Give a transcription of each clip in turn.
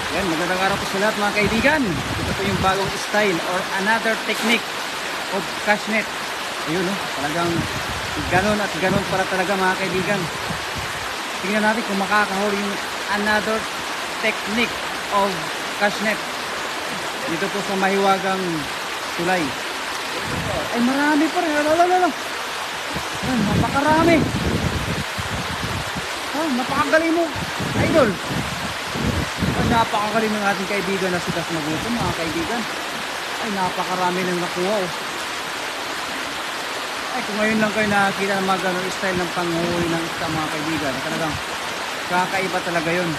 Yan, magandang araw po sa lahat mga kaibigan. Ito po yung bagong style or another technique of cash net. Ayun, no? Talagang ganon at ganon pala talaga mga kaibigan. Tingnan natin kung makakahuli yung another technique of cash net. Dito po sa mahiwagang tulay. Ay, marami pa rin. Lalo. Ayan, napakarami. Napakagaling mo, idol. Napakagaling ng ating kaibigan na si Das Magutom mga kaibigan. Ay, napakarami nang nakuha oh. Ay, kung ngayon lang kayo nakakita ng mga ganun style ng panghuli ng isda mga kaibigan, talagang kakaiba talaga yun.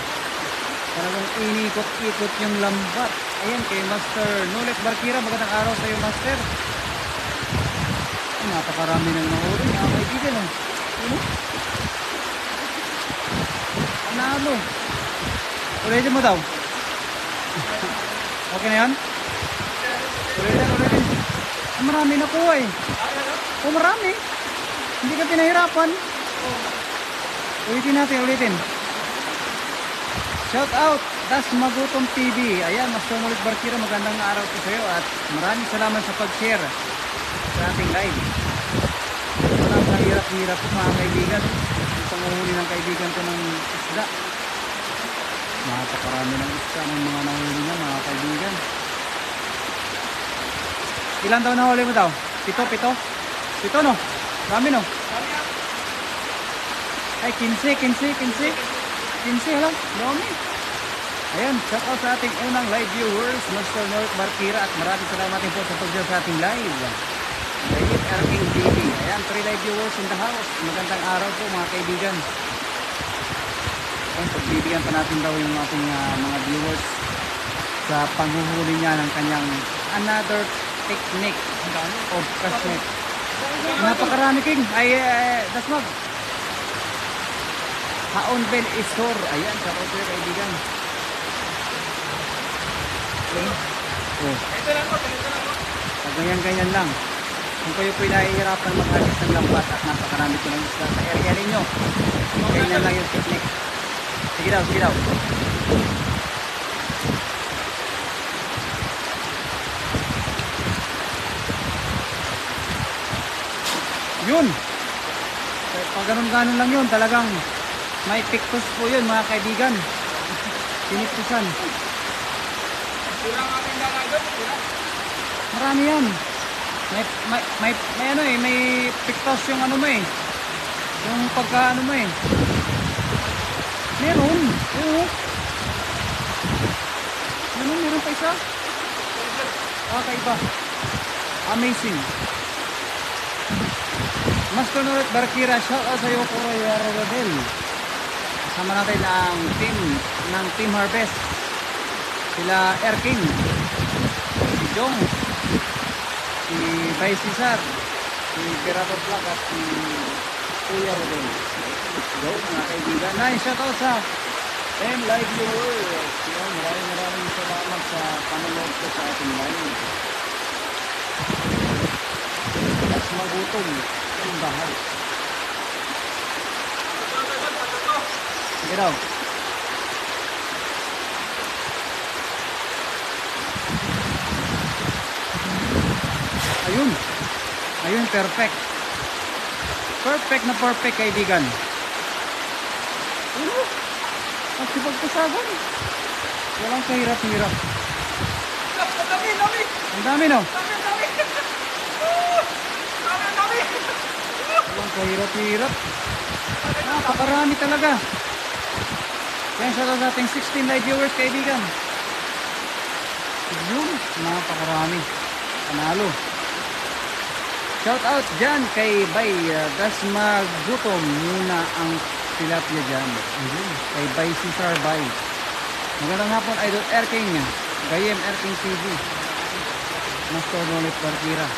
Talagang inikot-ikot yung lambat. Ayan, kay Master Nulet Barkira, magandang araw sa iyo Master. Ay, napakarami nang nahuli mga kaibigan oh. Ano? Ulitin mo daw. Okay na yan? Ulitin. Marami na po eh. Oh, marami. Hindi ka pinahirapan. Ulitin. Shout out, Das Magutom TV. Ayan, Master Nulet Barkira, magandang araw po sa iyo at maraming salamat sa pag-share sa ating live. Maraming hirap-hirap po mga kaibigan. Isang uhuli ng kaibigan ko ng isda. Napakarami ng isda ng mga nahuli niya mga kaibigan. Ilan daw nahuli mo daw? Pito no? Marami no? Ay 15 hala, dami. Ayan, shout out sa ating unang live viewers, Master Nulet Barkira, at maraming salamat din po sa pag-share sa ating live. Gayet Erking TV. Ayan, 3 live viewers in the house. Magandang araw po mga kaibigan. Ayan, pagbibigyan pa natin daw yung ating mga viewers sa panghuhuli niya ng kanyang another technique of cash net. Napakarami king. Ay, dasmag. Haon Ben Isor. Ayan, sa other kaibigan. Oh. Ganyan lang. Kung kayo po'y nahihirapan maghagis ng lambat at napakarami ko ng isla sa area ninyo, ganyan lang yung technique. Sige daw. Yun. Pag ganun lang yun, talagang may pictus po yun mga kaibigan. Piniptusan. Marami yan. May ano eh, may pictus yung ano mo eh. Yung pagka ano mo eh. Meron. Oo. Meron pa isa. Kakaiba. Amazing. Master Nulet Barkira, shout out sa iyo po Rodel. Kasama natin ang team ng Team Harvest. Sila Erking, si Jong, si Bay Cesar, si Berador Black at si Kuya Rodel. Go mga kaibigan. Shout out sa M Live Viewers. Maraming salamat sa panonood ko sa ating live. Das Magutom in the house. Sige daw. Ayun, perfect. Perfect kaibigan. At si pagkasagan. Walang kahirap-hirap. Ang dami no? Walang kahirap-hirap. Napakarami talaga. Yan siya sa ating 16 live viewers kaibigan. Yun, napakarami. Panalo. Shout out dyan kay Bay Das Magutom muna ang tilapia dyan. Kay Bay Cesar Bay. Magandang hapon Idol Erking. Gayem Erking TV. Master Nulet Barkira.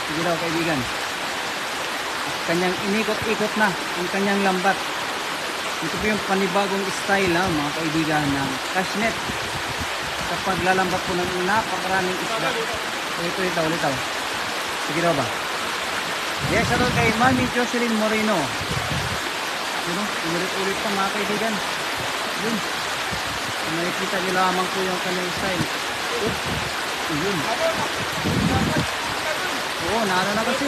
Sige daw kaibigan. At kanyang inikot-ikot na ang kanyang lambat. Ito po yung panibagong style mga kaibigan ng cash net. Kapag lalambat po ng napakaraming isda. Ulitaw. Sige daw ba? Yes, shoutout kay Mami Jocelyn Moreno. Yun o, ulit-ulit pa mga kaibigan. Yun. Nakikita nyo lamang po yung kanyang style. Yun. Oo, naano na kasi.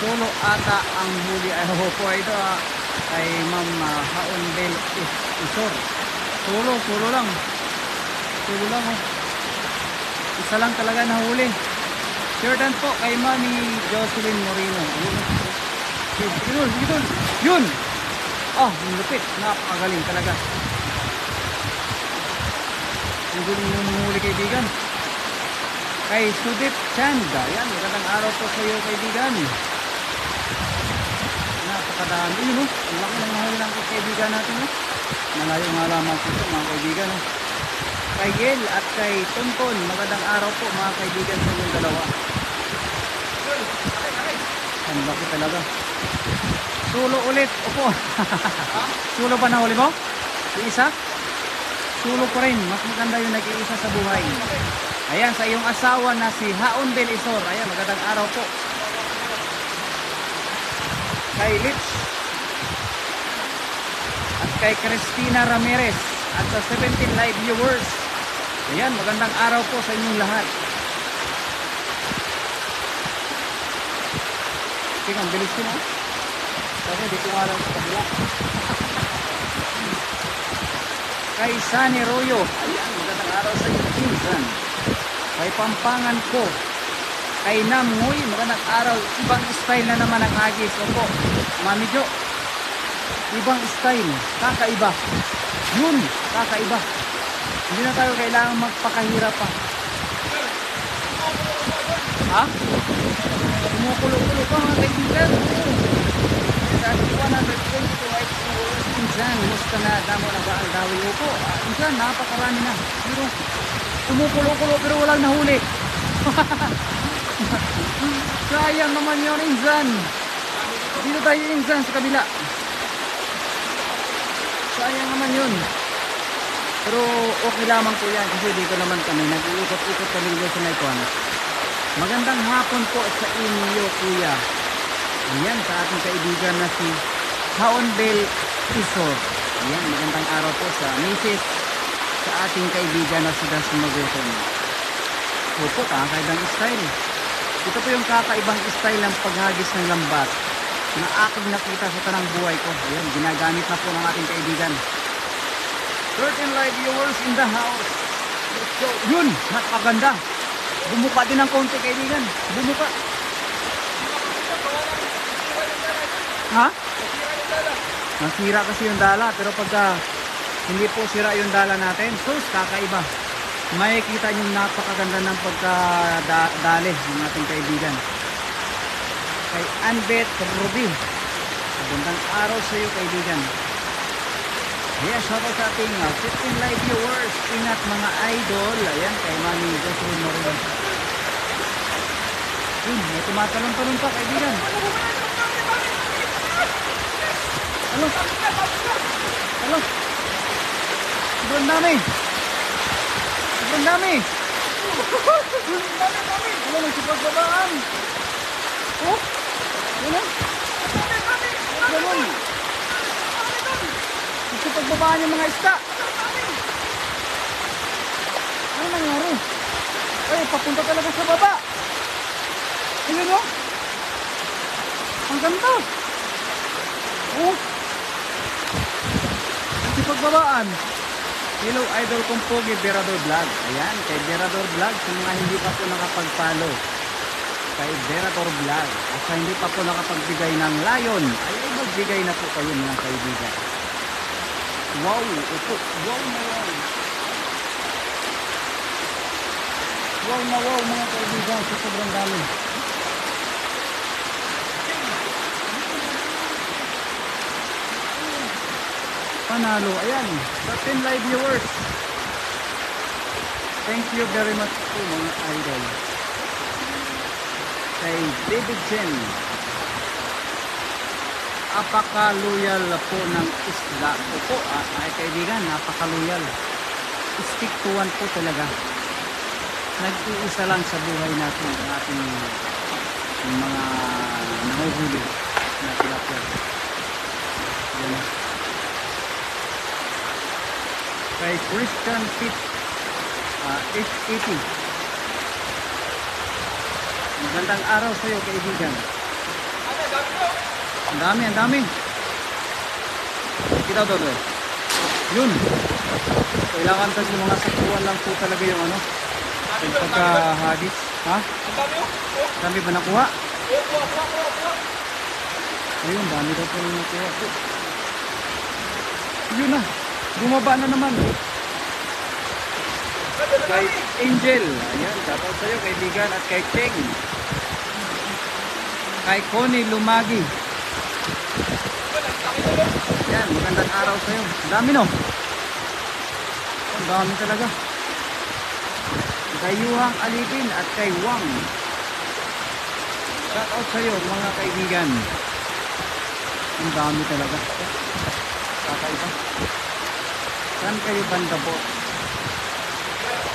Solo ata ang huli. Ay, po ito kay Ma'am Haonbel Isor. Solo lang. Solo lang oh. Isa lang talaga nahuli. Jordan po kay Mami Jocelyn Moreno. Yun. Yun. Oh, lupit. Napakagaling talaga. Ang guling mo manghuli kaibigan. Kay Sudip Chanda. Yan, magandang araw po sa iyo kaibigan. Napakadami. Yun o. Ang laki ng nahuli ng kaibigan natin o. Malayo nga lamang po ito mga kaibigan o. Kay Yel at kay Tonton. Magandang araw po mga kaibigan sa inyong dalawa. Ang laki talaga. Sulo ulit. Opo. Sulo ba nahuli mo? Yung isa? Sulo ko rin. Mas maganda yung nag-iisa sa buhay. Ayan, sa iyong asawa na si Haonbel Isor. Ayan, magandang araw po. Kay Litch. At kay Christina Ramirez. At sa 17 live viewers. Ayan, magandang araw po sa inyong lahat. Tingnan, bilis ko na. Kasi di ko nga lang sa kabila. Kay Sunny Royo. Ayan, magandang araw sa inyo. Pinsan. Kay Pampangan ko. Kay Namoy, magandang araw. Ibang style na naman ang hagis. Opo, Mami Jo. Ibang style. Kakaiba. Yun, kakaiba. Hindi na tayo kailangan magpakahirap pa. Ha? Kumukulo-kulo pa mga kaibigan. Sabi ko 122 likes followers. Insan, musta na damo na ba ang dawin ko? Insan, napakarami na. Pero kumukulo-kulo pero walang nahuli. Sayang naman yun, Insan. Dito tayo, Insan, sa kabila. Sayang naman yun. Pero okay lamang po yan kasi dito naman kami nag-uukot-ukot kami dito sa Naikwan. Magandang hapon po sa inyo kuya. Ayan, sa ating kaibigan na si Haonbel Isor. Ayan, magandang araw po sa Mrs. sa ating kaibigan na si Das Maguton. Opo, kakaibang style. Ito po yung kakaibang style ng paghagis ng lambat na aking nakita sa tanang buhay ko. Ayan, ginagamit na po ng ating kaibigan. 13 live viewers in the house. Let's go. Yun, napakaganda. Bumuka din ng konti kaibigan. Bumuka. Ha? Nasira kasi yung dala. Pero pagka hindi po sira yung dala natin, sus, kakaiba. Makikita nyo napakaganda ng pagkadali ng ating kaibigan. Kay Anbet Ruby. Magandang araw sa iyo kaibigan. Yes, shoutout sa ating 15 live viewers. Ingat mga idol. Ayan, kay Mami Jocelyn Moreno. Yun, may tumatalon-talon pa kaibigan. Ano? Ano? Sobrang dami. Sobrang dami. Sobrang dami. Ano, nagsipagbabaan. Oh? Ano? Ano? Gusto pagbabaan yung mga isda. Ano nangyari? Ay, papunta talaga sa baba. Ayun o. Ang ganda. Oh. Gusto pagbabaan. Hello, idol kong Pogi, Berador Vlog. Ayan, kay Berador Vlog. Sa mga hindi pa po nakapag-follow. Kay Berador Vlog. At sa hindi pa po nakapagbigay ng lion. Ay, magbigay na po kayo mga kaibigan. Wow, ito. Wow na wow. Wow na wow mga kaibigan. Sa sobrang dami. Panalo. Ayan. Sa 10 live viewers. Thank you very much po mga idol. Kay David Chen. Apaka-loyal po ng isla. Opo, ay kaibigan, napaka-loyal. Stick to one po talaga. Nag-iisa lang sa buhay natin ang ating mga nahuhuli na tilapia. Christian Fit H80. Magandang araw sa iyo, kaibigan. Ang dami, ang dami. Kita to, bro. Yun. Kailangan kasi mga sakuan lang po talaga yung ano. Yung pagka-hadis. Ha? Dami ba nakuha? Ayun, dami daw po yung nakuha. Yun na. Bumaba na naman. Kay Angel. Ayan, shoutout sa'yo, kaibigan. At kay Cheng. Kay Connie Lumagi. Ayan, magandang araw sa'yo. Dami no? Ang dami talaga. Kay Yuhang Alipin at kay Wang. Shoutout sa'yo mga kaibigan. Ang dami talaga. Kakaiba. Saan kayo banda po?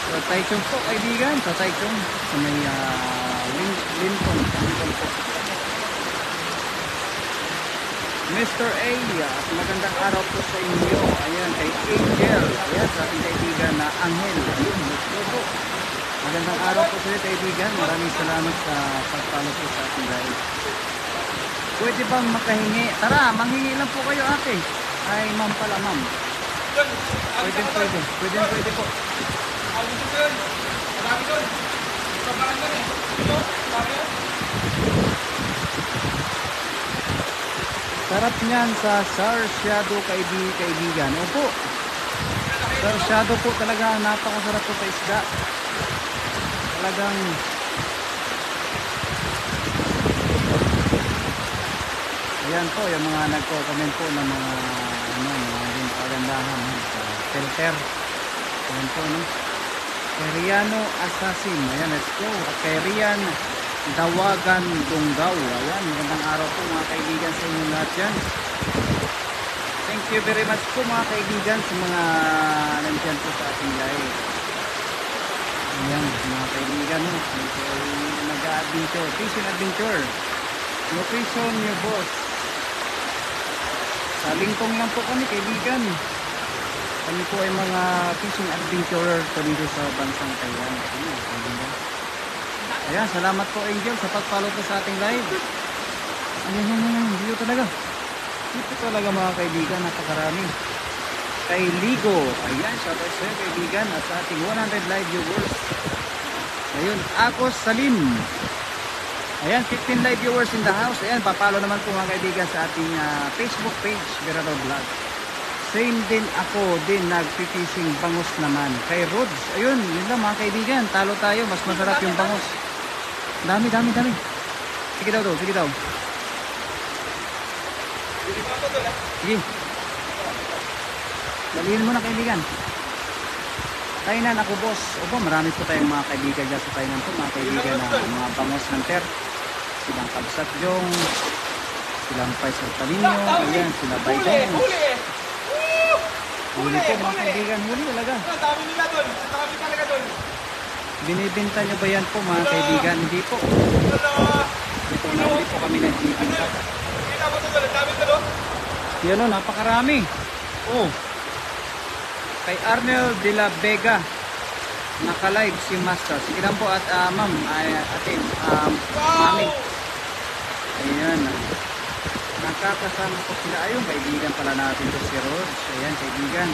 Sa Taichung po kaibigan. Sa Taichung. Sa may Lincoln. Lincoln po. Mr. A, magandang araw po sa inyo. Ayan, kay Angel. Ayan, sa ating kaibigan na Angel. Ayun, let's go po. Magandang araw po sa inyo kaibigan. Maraming salamat sa pagpalo po sa ating live. Pwede bang makahingi? Tara, manghingi lang po kayo ate. Ay, ma'am pala, ma'am. Pwede po. Sarap niyan sa sarsyado kaibigan. Opo. Sarsyado po talaga, napakasarap po sa isda. Talagang ayan po yung mga nagko-comment po ng mga mga kagandahan sa filter. Ayan po no. Kay Riano Assassin. Ayan, let's go. At kay Rian Dawagan Dunggaw. Ayan, magandang araw po mga kaibigan sa inyo lahat yan. Thank you very much po mga kaibigan sa mga nandiyan po sa ating live. Ayan, mga kaibigan no. Nag-adventure, fishing adventure. Location your boss. Sa Lingkong lang po kami kaibigan. Kami po ay mga fishing adventurer po dito sa bansang Taiwan. Ayan, salamat po Angel sa pag-follow po sa ating live. Ayan, dito talaga. Dito talaga mga kaibigan, napakarami. Kay Ligo, ayan, shoutout sa iyo kaibigan at sa ating 100 live viewers. Ayun, Akos Salim. Ayan, 15 live viewers in the house. Ayan, papalo naman po mga kaibigan sa ating Facebook page, Virador Vlog. Same din ako din nagpipishing bangus naman. Kay Rods, ayun, yun lang mga kaibigan. Talo tayo, mas masarap yung bangus. Dami. Sige daw. Sige. Dalihin mo na kaibigan. Tainan ako boss. Opo, marami po tayong mga kaibigan dyan sa Tainan po. Mga kaibigan na mga bangus hunter. Silang Kabsat Jong, silang Paisal Talinyo, ayan, sila Baydong. Huli po mga kaibigan, huli talaga. Dami nila doon, dami talaga doon. Binibenta nyo ba yan po mga kaibigan? Hindi po. Hindi po kami nagbibenta. Kita mo doon, dami doon. Yan o, napakarami. Oh. Kay Arnel de la Vega, naka-live si Master. Sige lang po at ma'am, atin, mami. Ayan. Nakakasama ko sila. Ayun, kaibigan pala natin to si Rhodes. Ayan, kaibigan.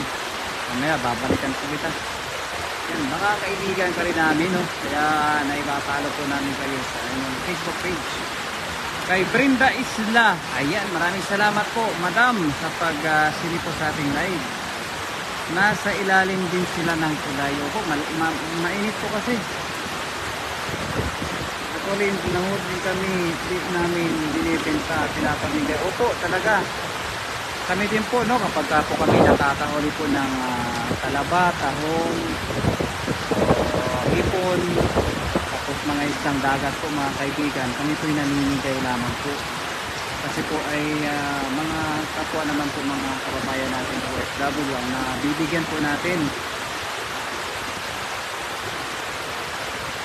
Mamaya, babalikan ko kita. Ayan, baka kaibigan ka rin namin, no? Kaya naipapalo po namin kayo sa Facebook page. Kay Brenda Isla. Ayan, maraming salamat po, madam, sa pag-sili po sa ating live. Nasa ilalim din sila ng tulay. Opo, mainit po kasi. Rin, nahod din kami, di namin binibenta, pinapamigay. Opo, talaga. Kami din po, no, kapag po kami nakakahuli po ng talaba, tahong, hipon, tapos mga isang dagat po mga kaibigan, kami po naninigay lamang po. Kasi po ay mga kapwa naman po mga kababayan natin OFW ang nabibigyan po natin.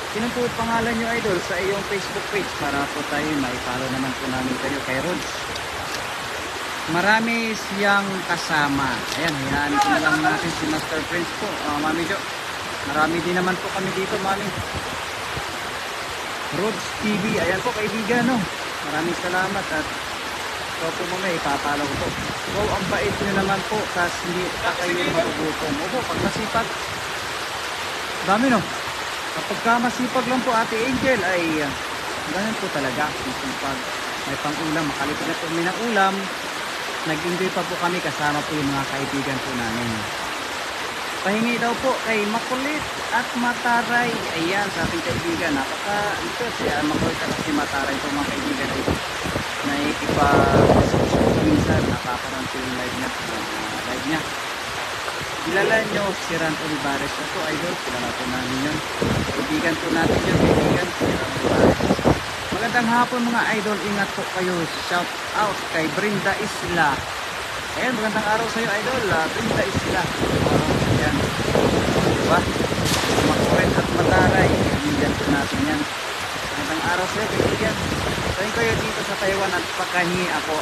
Sino po pangalan nyo idol sa iyong Facebook page para po tayo may follow naman po namin kayo kay Rods. marami siyang kasama. Ayan, hinaan ko na lang natin si Master Prince po, Mami Jo. Marami din naman po kami dito, Mami. Roads TV, ayan po kaibigan, no. Maraming salamat at ito po mamaya ipapalaw ko. So, ang bait nyo naman po, tas hindi pa kayo magugutom. Opo, pag masipag, dami no. Kapag ka masipag lang po, Ate Angel, ay ganun po talaga. Masipag, may pang-ulam, makalipid na po kami ng ulam. Nag-enjoy pa po kami kasama po yung mga kaibigan po namin. Pahingi daw po kay Makulit at Mataray. Ayan, sa ating kaibigan. Ito siya, Makulit at si Mataray po mga kaibigan. Naikipa-subscribe ko minsan. Napaparang ko yung live niya. Kilala nyo si Ran Olivares. Ito, idol. Kilala po namin yun. Kaibigan po natin yun. Kaibigan si Ran Olivares. Magandang hapon mga idol. Ingat po kayo. Shout out kay Brenda Isla. Ayan, magandang araw sa iyo, idol. Brenda Isla. Ayan. Diba? Makulit at Mataray. Kaibigan po natin yan. Magandang araw sa iyo, kaibigan. Sayin kayo dito sa Taiwan at pagkahingi ako.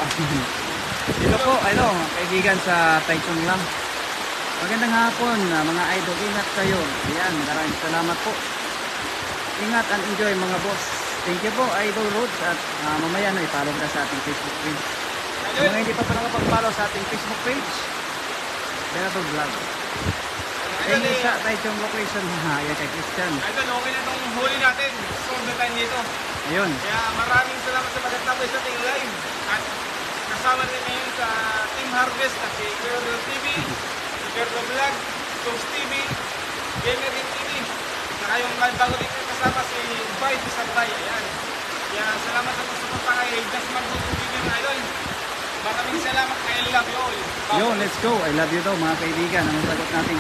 Dito po, kaibigan sa Taichung lang. Magandang hapon, mga idol. Ingat kayo. Ayan, maraming salamat po. Ingat and enjoy mga boss. Thank you po, Idol Roads. At mamaya ipollow na sa ating Facebook page. Kung mga hindi pa nakapag-follow sa ating Facebook page, Senator Vlog. Ayun sa Taichung location. Ayan kay Christian. Idol, okay na itong huli natin. Solve na tayo dito. Ayun. Kaya maraming salamat sa pagkatapos sa ating live. At kasama rin ngayon sa Team Harvest at si Gerdo TV, si Gerdo Vlog, Toast TV, Gamerin TV. Saka yung bago dito kasama si Vibe Sabay. Ayan. Kaya salamat sa pagsuporta kay Just Margot Video ng Idol. Maraming salamat. I love you all. Yo, let's go. I love you daw mga kaibigan. Ang sagot natin.